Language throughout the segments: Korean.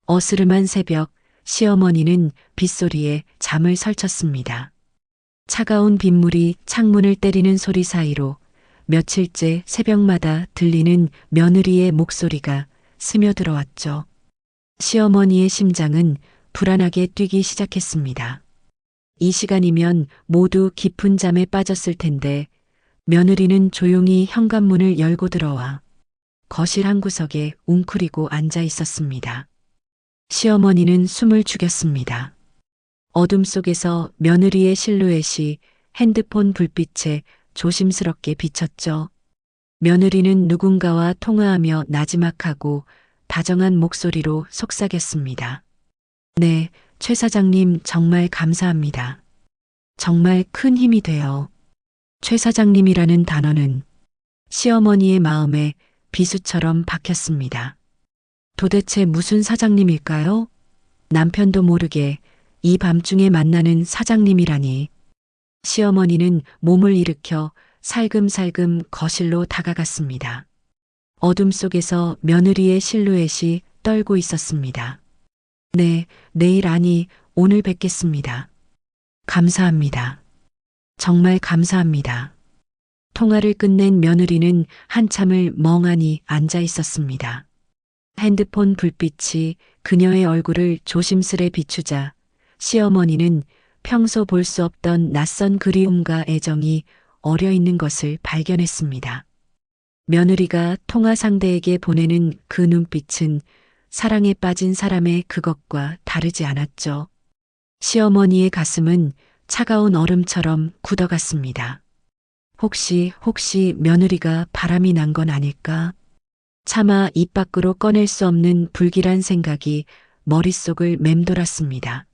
어스름한 새벽, 시어머니는 빗소리에 잠을 설쳤습니다. 차가운 빗물이 창문을 때리는 소리 사이로 며칠째 새벽마다 들리는 며느리의 목소리가 스며들어왔죠. 시어머니의 심장은 불안하게 뛰기 시작했습니다. 이 시간이면 모두 깊은 잠에 빠졌을 텐데 며느리는 조용히 현관문을 열고 들어와 거실 한 구석에 웅크리고 앉아 있었습니다. 시어머니는 숨을 죽였습니다. 어둠 속에서 며느리의 실루엣이 핸드폰 불빛에 조심스럽게 비쳤죠. 며느리는 누군가와 통화하며 나지막하고 다정한 목소리로 속삭였습니다. 네, 최 사장님 정말 감사합니다. 정말 큰 힘이 돼요. 최 사장님이라는 단어는 시어머니의 마음에 비수처럼 박혔습니다. 도대체 무슨 사장님일까요? 남편도 모르게 이 밤중에 만나는 사장님이라니. 시어머니는 몸을 일으켜 살금살금 거실로 다가갔습니다. 어둠 속에서 며느리의 실루엣이 떨고 있었습니다. 네, 내일 아니 오늘 뵙겠습니다. 감사합니다. 정말 감사합니다. 통화를 끝낸 며느리는 한참을 멍하니 앉아 있었습니다. 핸드폰 불빛이 그녀의 얼굴을 조심스레 비추자 시어머니는 평소 볼 수 없던 낯선 그리움과 애정이 어려 있는 것을 발견했습니다. 며느리가 통화 상대에게 보내는 그 눈빛은 사랑에 빠진 사람의 그것과 다르지 않았죠. 시어머니의 가슴은 차가운 얼음처럼 굳어갔습니다. 혹시 며느리가 바람이 난 건 아닐까? 차마 입 밖으로 꺼낼 수 없는 불길한 생각이 머릿속을 맴돌았습니다.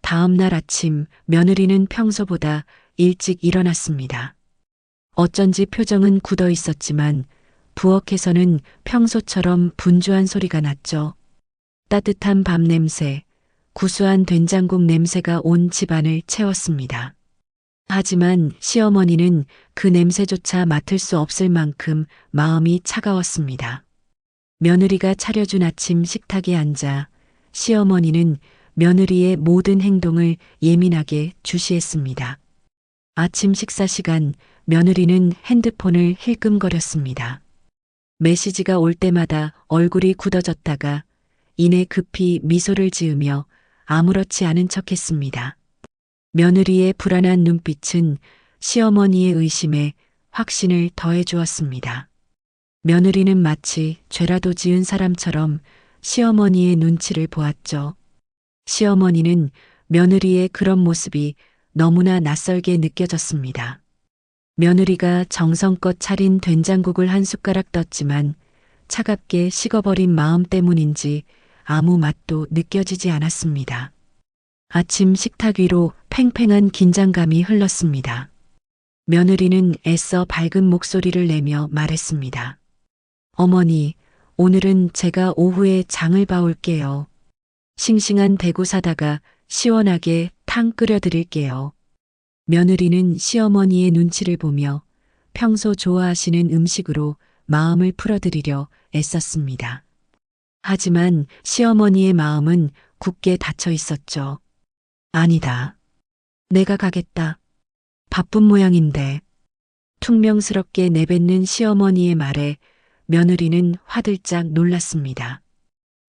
다음 날 아침 며느리는 평소보다 일찍 일어났습니다. 어쩐지 표정은 굳어 있었지만 부엌에서는 평소처럼 분주한 소리가 났죠. 따뜻한 밥 냄새, 구수한 된장국 냄새가 온 집안을 채웠습니다. 하지만 시어머니는 그 냄새조차 맡을 수 없을 만큼 마음이 차가웠습니다. 며느리가 차려준 아침 식탁에 앉아 시어머니는 며느리의 모든 행동을 예민하게 주시했습니다. 아침 식사 시간 며느리는 핸드폰을 힐끔거렸습니다. 메시지가 올 때마다 얼굴이 굳어졌다가 이내 급히 미소를 지으며 아무렇지 않은 척했습니다. 며느리의 불안한 눈빛은 시어머니의 의심에 확신을 더해 주었습니다. 며느리는 마치 죄라도 지은 사람처럼 시어머니의 눈치를 보았죠. 시어머니는 며느리의 그런 모습이 너무나 낯설게 느껴졌습니다. 며느리가 정성껏 차린 된장국을 한 숟가락 떴지만 차갑게 식어버린 마음 때문인지 아무 맛도 느껴지지 않았습니다. 아침 식탁 위로 팽팽한 긴장감이 흘렀습니다. 며느리는 애써 밝은 목소리를 내며 말했습니다. 어머니, 오늘은 제가 오후에 장을 봐올게요. 싱싱한 대구 사다가 시원하게 탕 끓여 드릴게요. 며느리는 시어머니의 눈치를 보며 평소 좋아하시는 음식으로 마음을 풀어드리려 애썼습니다. 하지만 시어머니의 마음은 굳게 닫혀 있었죠. 아니다. 내가 가겠다. 바쁜 모양인데. 퉁명스럽게 내뱉는 시어머니의 말에 며느리는 화들짝 놀랐습니다.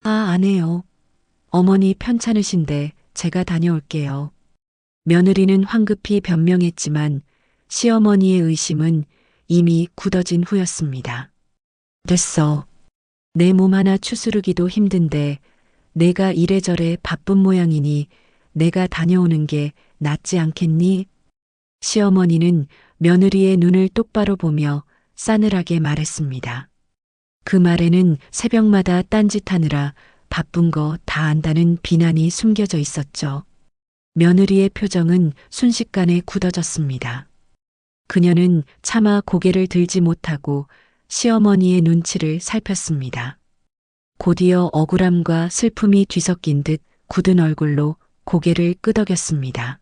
안 해요. 어머니 편찮으신데 제가 다녀올게요. 며느리는 황급히 변명했지만 시어머니의 의심은 이미 굳어진 후였습니다. 됐어. 내 몸 하나 추스르기도 힘든데 내가 이래저래 바쁜 모양이니 내가 다녀오는 게 낫지 않겠니? 시어머니는 며느리의 눈을 똑바로 보며 싸늘하게 말했습니다. 그 말에는 새벽마다 딴짓하느라 바쁜 거 다 안다는 비난이 숨겨져 있었죠. 며느리의 표정은 순식간에 굳어졌습니다. 그녀는 차마 고개를 들지 못하고 시어머니의 눈치를 살폈습니다. 곧이어 억울함과 슬픔이 뒤섞인 듯 굳은 얼굴로 고개를 끄덕였습니다.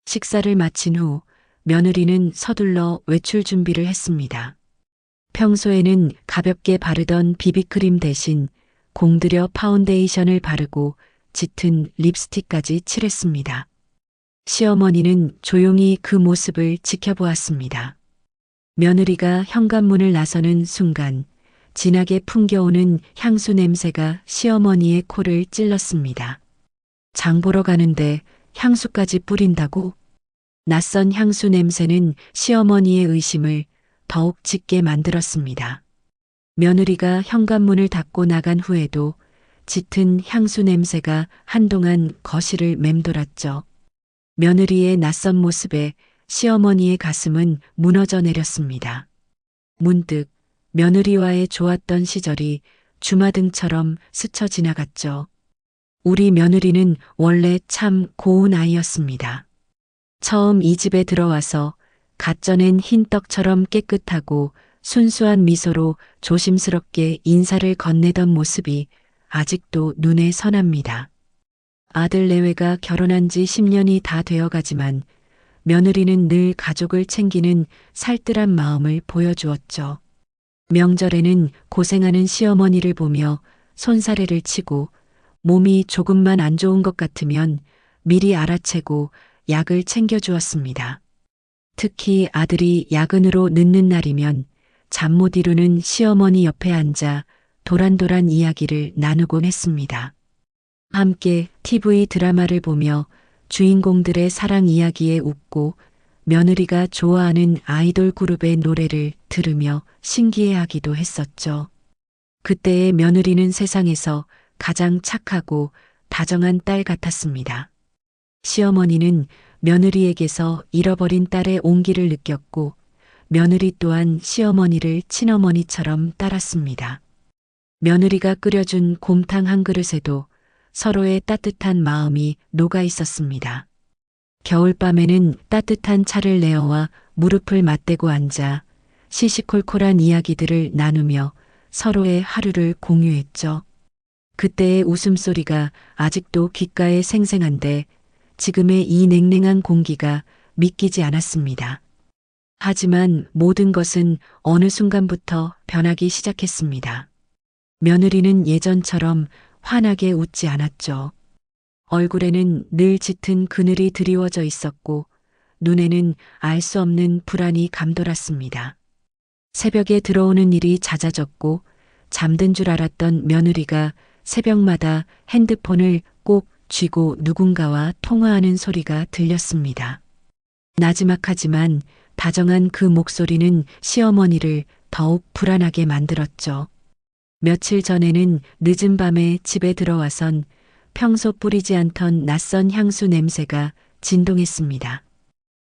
식사를 마친 후 며느리는 서둘러 외출 준비를 했습니다. 평소에는 가볍게 바르던 비비크림 대신 공들여 파운데이션을 바르고 짙은 립스틱까지 칠했습니다. 시어머니는 조용히 그 모습을 지켜보았습니다. 며느리가 현관문을 나서는 순간 진하게 풍겨오는 향수 냄새가 시어머니의 코를 찔렀습니다. 장 보러 가는데 향수까지 뿌린다고? 낯선 향수 냄새는 시어머니의 의심을 더욱 짙게 만들었습니다. 며느리가 현관문을 닫고 나간 후에도 짙은 향수 냄새가 한동안 거실을 맴돌았죠. 며느리의 낯선 모습에 시어머니의 가슴은 무너져 내렸습니다. 문득 며느리와의 좋았던 시절이 주마등처럼 스쳐 지나갔죠. 우리 며느리는 원래 참 고운 아이였습니다. 처음 이 집에 들어와서 갓 쪄낸 흰 떡처럼 깨끗하고 순수한 미소로 조심스럽게 인사를 건네던 모습이 아직도 눈에 선합니다. 아들 내외가 결혼한 지 10년이 다 되어가지만 며느리는 늘 가족을 챙기는 살뜰한 마음을 보여주었죠. 명절에는 고생하는 시어머니를 보며 손사래를 치고 몸이 조금만 안 좋은 것 같으면 미리 알아채고 약을 챙겨주었습니다. 특히 아들이 야근으로 늦는 날이면 잠 못 이루는 시어머니 옆에 앉아 도란도란 이야기를 나누곤 했습니다. 함께 TV 드라마를 보며 주인공들의 사랑 이야기에 웃고 며느리가 좋아하는 아이돌 그룹의 노래를 들으며 신기해하기도 했었죠. 그때의 며느리는 세상에서 가장 착하고 다정한 딸 같았습니다. 시어머니는 며느리에게서 잃어버린 딸의 온기를 느꼈고 며느리 또한 시어머니를 친어머니처럼 따랐습니다. 며느리가 끓여준 곰탕 한 그릇에도 서로의 따뜻한 마음이 녹아 있었습니다. 겨울밤에는 따뜻한 차를 내어와 무릎을 맞대고 앉아 시시콜콜한 이야기들을 나누며 서로의 하루를 공유했죠. 그때의 웃음소리가 아직도 귓가에 생생한데 지금의 이 냉랭한 공기가 믿기지 않았습니다. 하지만 모든 것은 어느 순간부터 변하기 시작했습니다. 며느리는 예전처럼 환하게 웃지 않았죠. 얼굴에는 늘 짙은 그늘이 드리워져 있었고 눈에는 알 수 없는 불안이 감돌았습니다. 새벽에 들어오는 일이 잦아졌고 잠든 줄 알았던 며느리가 새벽마다 핸드폰을 꼭 쥐고 누군가와 통화하는 소리가 들렸습니다. 나지막하지만 다정한 그 목소리는 시어머니를 더욱 불안하게 만들었죠. 며칠 전에는 늦은 밤에 집에 들어와선 평소 뿌리지 않던 낯선 향수 냄새가 진동했습니다.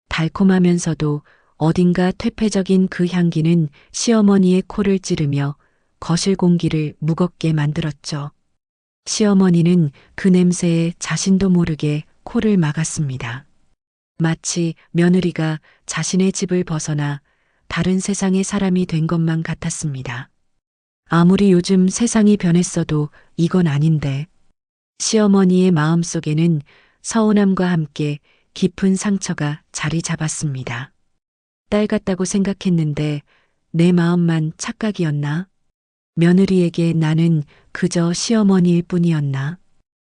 달콤하면서도 어딘가 퇴폐적인 그 향기는 시어머니의 코를 찌르며 거실 공기를 무겁게 만들었죠. 시어머니는 그 냄새에 자신도 모르게 코를 막았습니다. 마치 며느리가 자신의 집을 벗어나 다른 세상의 사람이 된 것만 같았습니다. 아무리 요즘 세상이 변했어도 이건 아닌데. 시어머니의 마음속에는 서운함과 함께 깊은 상처가 자리 잡았습니다. 딸 같다고 생각했는데 내 마음만 착각이었나? 며느리에게 나는 그저 시어머니일 뿐이었나?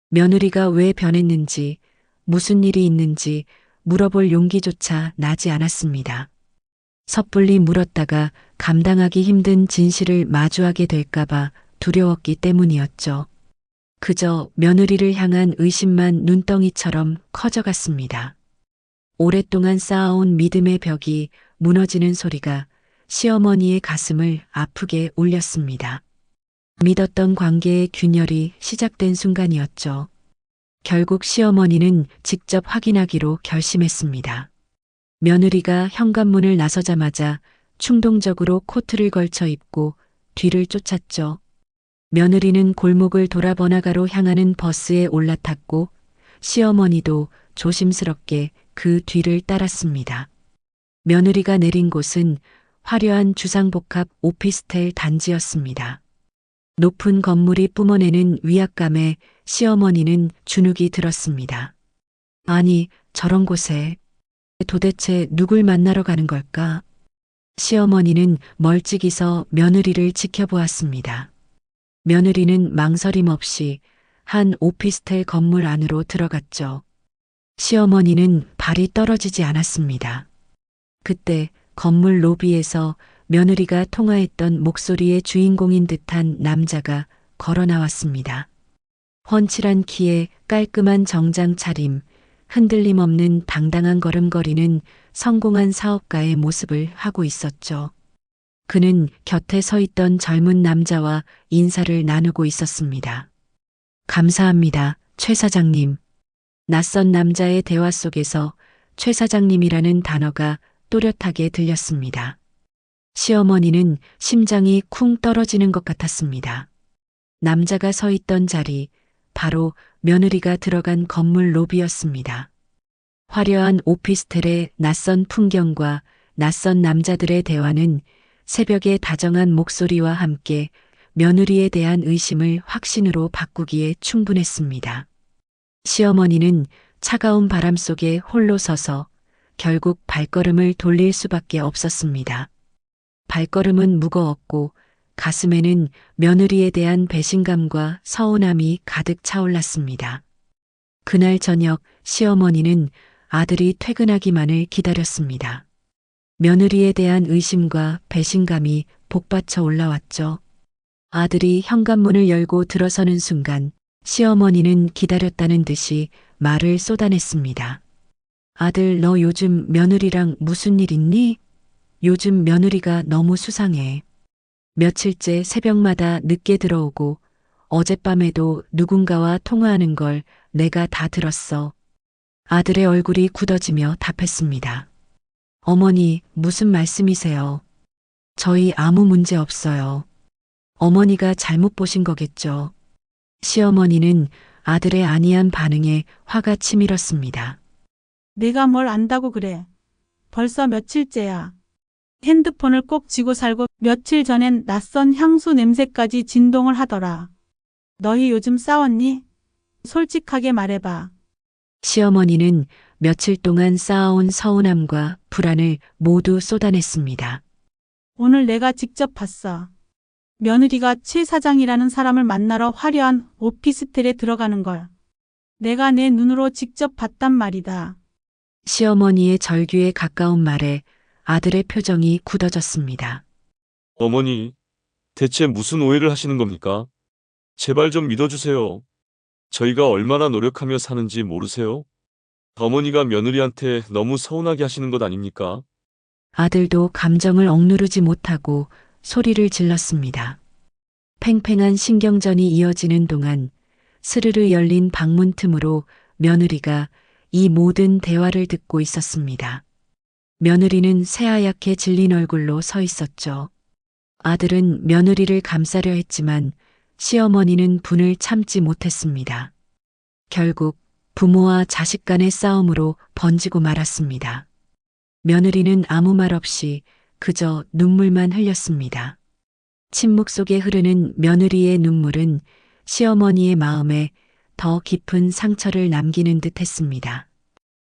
며느리가 왜 변했는지, 무슨 일이 있는지 물어볼 용기조차 나지 않았습니다. 섣불리 물었다가 감당하기 힘든 진실을 마주하게 될까봐 두려웠기 때문이었죠. 그저 며느리를 향한 의심만 눈덩이처럼 커져갔습니다. 오랫동안 쌓아온 믿음의 벽이 무너지는 소리가 시어머니의 가슴을 아프게 울렸습니다. 믿었던 관계의 균열이 시작된 순간이었죠. 결국 시어머니는 직접 확인하기로 결심했습니다. 며느리가 현관문을 나서자마자 충동적으로 코트를 걸쳐 입고 뒤를 쫓았죠. 며느리는 골목을 돌아 번화가로 향하는 버스에 올라탔고 시어머니도 조심스럽게 그 뒤를 따랐습니다. 며느리가 내린 곳은 화려한 주상복합 오피스텔 단지였습니다. 높은 건물이 뿜어내는 위압감에 시어머니는 주눅이 들었습니다. 아니, 저런 곳에 도대체 누굴 만나러 가는 걸까? 시어머니는 멀찍이서 며느리를 지켜보았습니다. 며느리는 망설임 없이 한 오피스텔 건물 안으로 들어갔죠. 시어머니는 발이 떨어지지 않았습니다. 그때 건물 로비에서 며느리가 통화했던 목소리의 주인공인 듯한 남자가 걸어 나왔습니다. 훤칠한 키에 깔끔한 정장 차림, 흔들림 없는 당당한 걸음걸이는 성공한 사업가의 모습을 하고 있었죠. 그는 곁에 서 있던 젊은 남자와 인사를 나누고 있었습니다. 감사합니다, 최 사장님. 낯선 남자의 대화 속에서 최 사장님이라는 단어가 또렷하게 들렸습니다. 시어머니는 심장이 쿵 떨어지는 것 같았습니다. 남자가 서 있던 자리, 바로 며느리가 들어간 건물 로비였습니다. 화려한 오피스텔의 낯선 풍경과 낯선 남자들의 대화는 새벽의 다정한 목소리와 함께 며느리에 대한 의심을 확신으로 바꾸기에 충분했습니다. 시어머니는 차가운 바람 속에 홀로 서서 결국 발걸음을 돌릴 수밖에 없었습니다. 발걸음은 무거웠고 가슴에는 며느리에 대한 배신감과 서운함이 가득 차올랐습니다. 그날 저녁 시어머니는 아들이 퇴근하기만을 기다렸습니다. 며느리에 대한 의심과 배신감이 복받쳐 올라왔죠. 아들이 현관문을 열고 들어서는 순간 시어머니는 기다렸다는 듯이 말을 쏟아냈습니다. 아들, 너 요즘 며느리랑 무슨 일 있니? 요즘 며느리가 너무 수상해. 며칠째 새벽마다 늦게 들어오고 어젯밤에도 누군가와 통화하는 걸 내가 다 들었어. 아들의 얼굴이 굳어지며 답했습니다. 어머니, 무슨 말씀이세요? 저희 아무 문제 없어요. 어머니가 잘못 보신 거겠죠. 시어머니는 아들의 안이한 반응에 화가 치밀었습니다. 내가 뭘 안다고 그래. 벌써 며칠째야. 핸드폰을 꼭 쥐고 살고 며칠 전엔 낯선 향수 냄새까지 진동을 하더라. 너희 요즘 싸웠니? 솔직하게 말해봐. 시어머니는 며칠 동안 쌓아온 서운함과 불안을 모두 쏟아냈습니다. 오늘 내가 직접 봤어. 며느리가 최 사장이라는 사람을 만나러 화려한 오피스텔에 들어가는 걸. 내가 내 눈으로 직접 봤단 말이다. 시어머니의 절규에 가까운 말에 아들의 표정이 굳어졌습니다. 어머니, 대체 무슨 오해를 하시는 겁니까? 제발 좀 믿어주세요. 저희가 얼마나 노력하며 사는지 모르세요? 어머니가 며느리한테 너무 서운하게 하시는 것 아닙니까? 아들도 감정을 억누르지 못하고 소리를 질렀습니다. 팽팽한 신경전이 이어지는 동안 스르르 열린 방문 틈으로 며느리가 이 모든 대화를 듣고 있었습니다. 며느리는 새하얗게 질린 얼굴로 서 있었죠. 아들은 며느리를 감싸려 했지만 시어머니는 분을 참지 못했습니다. 결국 부모와 자식 간의 싸움으로 번지고 말았습니다. 며느리는 아무 말 없이 그저 눈물만 흘렸습니다. 침묵 속에 흐르는 며느리의 눈물은 시어머니의 마음에 더 깊은 상처를 남기는 듯 했습니다.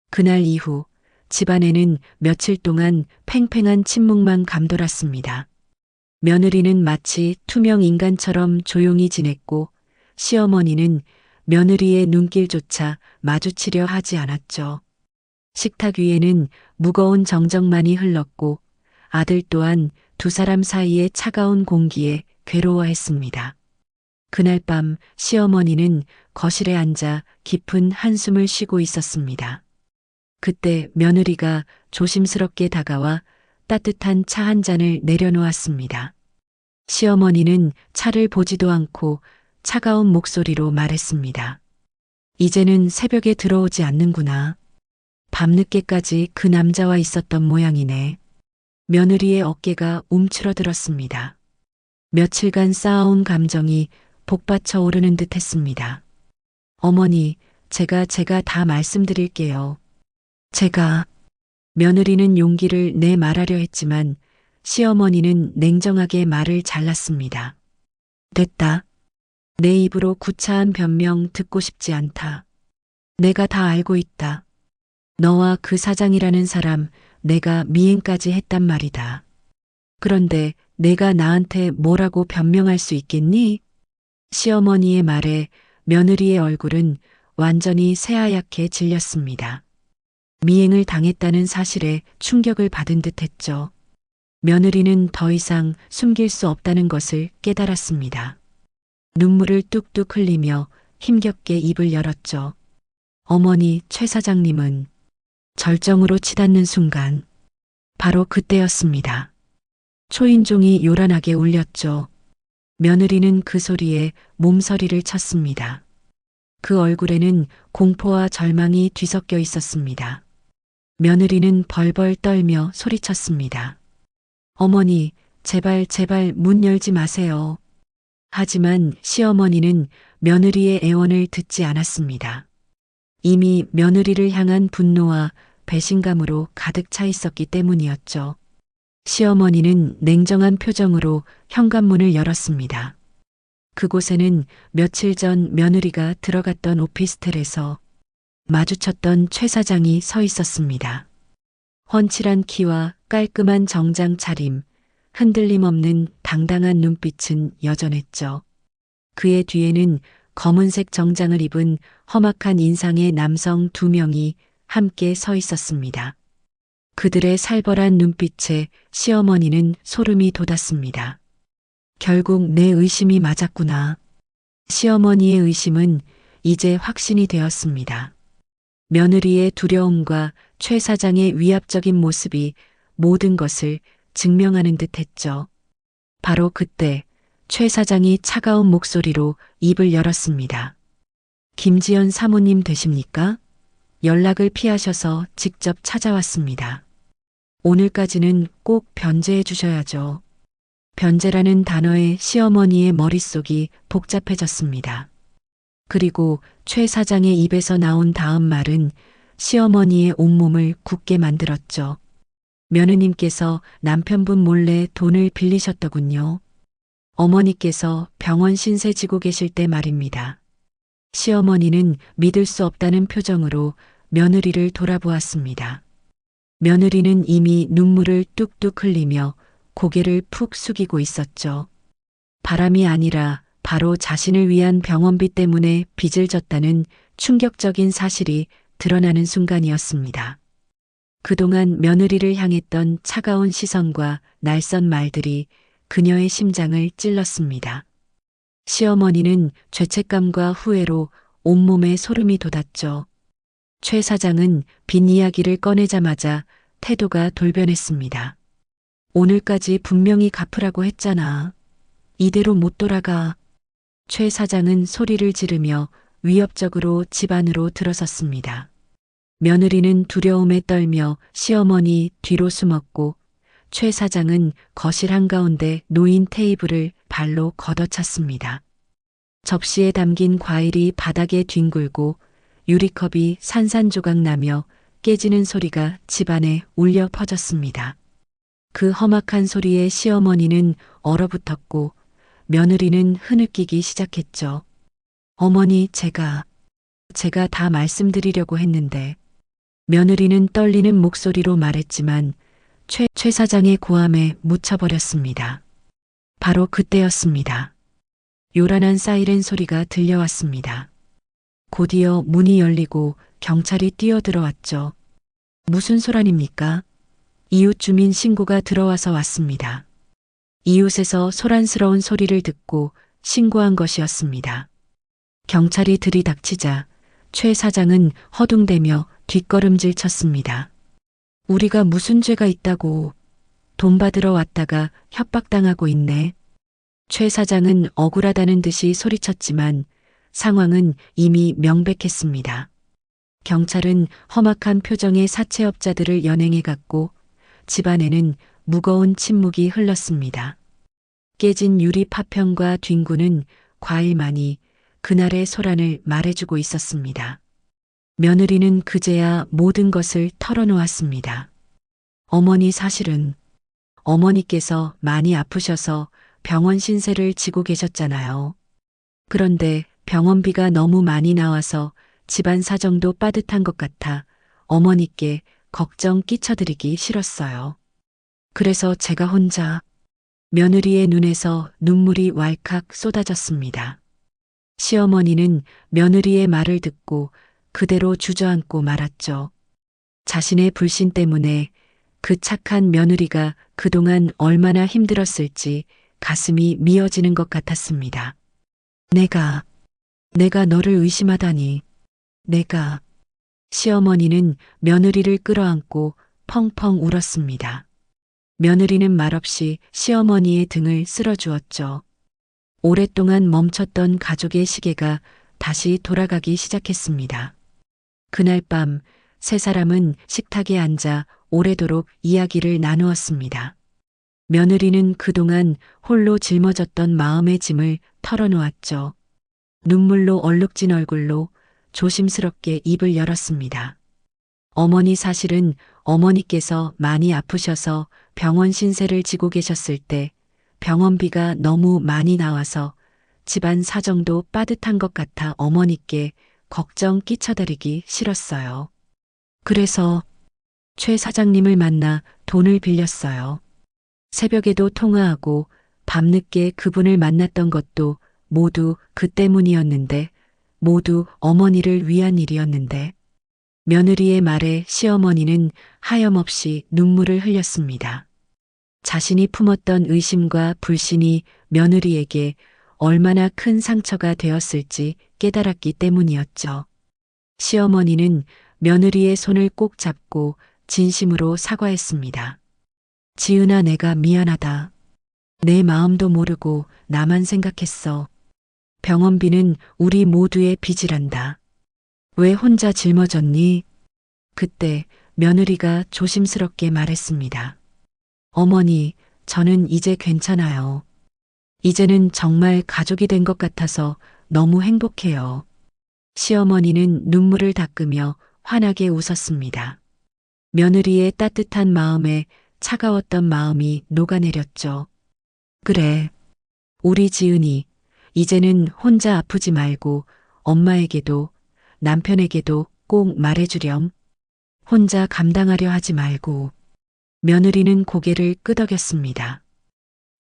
그날 이후 집안에는 며칠 동안 팽팽한 침묵만 감돌았습니다. 며느리는 마치 투명 인간처럼 조용히 지냈고 시어머니는 며느리의 눈길조차 마주치려 하지 않았죠. 식탁 위에는 무거운 정적만이 흘렀고 아들 또한 두 사람 사이의 차가운 공기에 괴로워했습니다. 그날 밤 시어머니는 거실에 앉아 깊은 한숨을 쉬고 있었습니다. 그때 며느리가 조심스럽게 다가와 따뜻한 차 한 잔을 내려놓았습니다. 시어머니는 차를 보지도 않고 차가운 목소리로 말했습니다. 이제는 새벽에 들어오지 않는구나. 밤늦게까지 그 남자와 있었던 모양이네. 며느리의 어깨가 움츠러들었습니다. 며칠간 쌓아온 감정이 복받쳐 오르는 듯 했습니다. 어머니, 제가 다 말씀드릴게요. 며느리는 용기를 내 말하려 했지만 시어머니는 냉정하게 말을 잘랐습니다. 됐다. 내 입으로 구차한 변명 듣고 싶지 않다. 내가 다 알고 있다. 너와 그 사장이라는 사람 내가 미행까지 했단 말이다. 그런데 내가 나한테 뭐라고 변명할 수 있겠니? 시어머니의 말에 며느리의 얼굴은 완전히 새하얗게 질렸습니다. 미행을 당했다는 사실에 충격을 받은 듯 했죠. 며느리는 더 이상 숨길 수 없다는 것을 깨달았습니다. 눈물을 뚝뚝 흘리며 힘겹게 입을 열었죠. 어머니, 최 사장님은 절정으로 치닫는 순간 바로 그때였습니다. 초인종이 요란하게 울렸죠. 며느리는 그 소리에 몸서리를 쳤습니다. 그 얼굴에는 공포와 절망이 뒤섞여 있었습니다. 며느리는 벌벌 떨며 소리쳤습니다. 어머니, 제발 문 열지 마세요. 하지만 시어머니는 며느리의 애원을 듣지 않았습니다. 이미 며느리를 향한 분노와 배신감으로 가득 차 있었기 때문이었죠. 시어머니는 냉정한 표정으로 현관문을 열었습니다. 그곳에는 며칠 전 며느리가 들어갔던 오피스텔에서 마주쳤던 최 사장이 서 있었습니다. 훤칠한 키와 깔끔한 정장 차림, 흔들림 없는 당당한 눈빛은 여전했죠. 그의 뒤에는 검은색 정장을 입은 험악한 인상의 남성 2명이 함께 서 있었습니다. 그들의 살벌한 눈빛에 시어머니는 소름이 돋았습니다. 결국 내 의심이 맞았구나. 시어머니의 의심은 이제 확신이 되었습니다. 며느리의 두려움과 최 사장의 위압적인 모습이 모든 것을 증명하는 듯 했죠. 바로 그때 최 사장이 차가운 목소리로 입을 열었습니다. 김지연 사모님 되십니까? 연락을 피하셔서 직접 찾아왔습니다. 오늘까지는 꼭 변제해 주셔야죠. 변제라는 단어에 시어머니의 머릿속이 복잡해졌습니다. 그리고 최 사장의 입에서 나온 다음 말은 시어머니의 온몸을 굳게 만들었죠. 며느님께서 남편분 몰래 돈을 빌리셨더군요. 어머니께서 병원 신세 지고 계실 때 말입니다. 시어머니는 믿을 수 없다는 표정으로 며느리를 돌아보았습니다. 며느리는 이미 눈물을 뚝뚝 흘리며 고개를 푹 숙이고 있었죠. 바람이 아니라 바로 자신을 위한 병원비 때문에 빚을 졌다는 충격적인 사실이 드러나는 순간이었습니다. 그동안 며느리를 향했던 차가운 시선과 날선 말들이 그녀의 심장을 찔렀습니다. 시어머니는 죄책감과 후회로 온몸에 소름이 돋았죠. 최 사장은 빈 이야기를 꺼내자마자 태도가 돌변했습니다. 오늘까지 분명히 갚으라고 했잖아. 이대로 못 돌아가. 최 사장은 소리를 지르며 위협적으로 집 안으로 들어섰습니다. 며느리는 두려움에 떨며 시어머니 뒤로 숨었고 최 사장은 거실 한가운데 놓인 테이블을 발로 걷어찼습니다. 접시에 담긴 과일이 바닥에 뒹굴고 유리컵이 산산조각 나며 깨지는 소리가 집안에 울려 퍼졌습니다. 그 험악한 소리에 시어머니는 얼어붙었고 며느리는 흐느끼기 시작했죠. 어머니, 제가 다 말씀드리려고 했는데. 며느리는 떨리는 목소리로 말했지만 최 사장의 고함에 묻혀버렸습니다. 바로 그때였습니다. 요란한 사이렌 소리가 들려왔습니다. 곧이어 문이 열리고 경찰이 뛰어들어왔죠. 무슨 소란입니까? 이웃 주민 신고가 들어와서 왔습니다. 이웃에서 소란스러운 소리를 듣고 신고한 것이었습니다. 경찰이 들이닥치자 최 사장은 허둥대며 뒷걸음질 쳤습니다. 우리가 무슨 죄가 있다고. 돈 받으러 왔다가 협박당하고 있네. 최 사장은 억울하다는 듯이 소리쳤지만 상황은 이미 명백했습니다. 경찰은 험악한 표정의 사채업자들을 연행해 갔고 집안에는 무거운 침묵이 흘렀습니다. 깨진 유리 파편과 뒹구는 과일만이 그날의 소란을 말해주고 있었습니다. 며느리는 그제야 모든 것을 털어놓았습니다. 어머니, 사실은 어머니께서 많이 아프셔서 병원 신세를 지고 계셨잖아요. 그런데 병원비가 너무 많이 나와서 집안 사정도 빠듯한 것 같아 어머니께 걱정 끼쳐드리기 싫었어요. 그래서 제가 혼자. 며느리의 눈에서 눈물이 왈칵 쏟아졌습니다. 시어머니는 며느리의 말을 듣고 그대로 주저앉고 말았죠. 자신의 불신 때문에 그 착한 며느리가 그동안 얼마나 힘들었을지 가슴이 미어지는 것 같았습니다. 내가 너를 의심하다니. 시어머니는 며느리를 끌어안고 펑펑 울었습니다. 며느리는 말없이 시어머니의 등을 쓸어주었죠. 오랫동안 멈췄던 가족의 시계가 다시 돌아가기 시작했습니다. 그날 밤 세 사람은 식탁에 앉아 오래도록 이야기를 나누었습니다. 며느리는 그동안 홀로 짊어졌던 마음의 짐을 털어놓았죠. 눈물로 얼룩진 얼굴로 조심스럽게 입을 열었습니다. 어머니, 사실은 어머니께서 많이 아프셔서 병원 신세를 지고 계셨을 때 병원비가 너무 많이 나와서 집안 사정도 빠듯한 것 같아 어머니께 걱정 끼쳐드리기 싫었어요. 그래서 최 사장님을 만나 돈을 빌렸어요. 새벽에도 통화하고 밤늦게 그분을 만났던 것도 모두 그 때문이었는데, 모두 어머니를 위한 일이었는데. 며느리의 말에 시어머니는 하염없이 눈물을 흘렸습니다. 자신이 품었던 의심과 불신이 며느리에게 얼마나 큰 상처가 되었을지 깨달았기 때문이었죠. 시어머니는 며느리의 손을 꼭 잡고 진심으로 사과했습니다. 지은아, 내가 미안하다. 내 마음도 모르고 나만 생각했어. 병원비는 우리 모두의 빚이란다. 왜 혼자 짊어졌니? 그때 며느리가 조심스럽게 말했습니다. 어머니, 저는 이제 괜찮아요. 이제는 정말 가족이 된 것 같아서 너무 행복해요. 시어머니는 눈물을 닦으며 환하게 웃었습니다. 며느리의 따뜻한 마음에 차가웠던 마음이 녹아내렸죠. 그래, 우리 지은이 이제는 혼자 아프지 말고 엄마에게도 남편에게도 꼭 말해주렴. 혼자 감당하려 하지 말고. 며느리는 고개를 끄덕였습니다.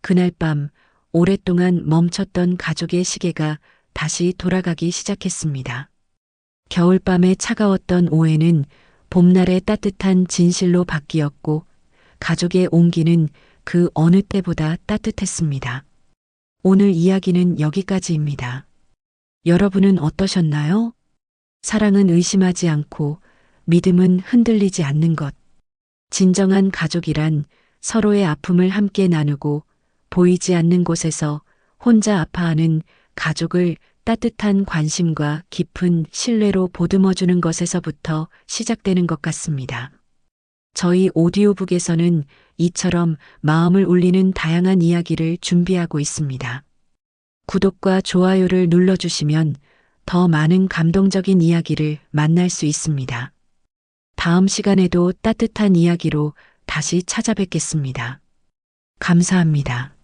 그날 밤 오랫동안 멈췄던 가족의 시계가 다시 돌아가기 시작했습니다. 겨울밤의 차가웠던 오해는 봄날의 따뜻한 진실로 바뀌었고 가족의 온기는 그 어느 때보다 따뜻했습니다. 오늘 이야기는 여기까지입니다. 여러분은 어떠셨나요? 사랑은 의심하지 않고 믿음은 흔들리지 않는 것. 진정한 가족이란 서로의 아픔을 함께 나누고 보이지 않는 곳에서 혼자 아파하는 가족을 따뜻한 관심과 깊은 신뢰로 보듬어주는 것에서부터 시작되는 것 같습니다. 저희 오디오북에서는 이처럼 마음을 울리는 다양한 이야기를 준비하고 있습니다. 구독과 좋아요를 눌러주시면 더 많은 감동적인 이야기를 만날 수 있습니다. 다음 시간에도 따뜻한 이야기로 다시 찾아뵙겠습니다. 감사합니다.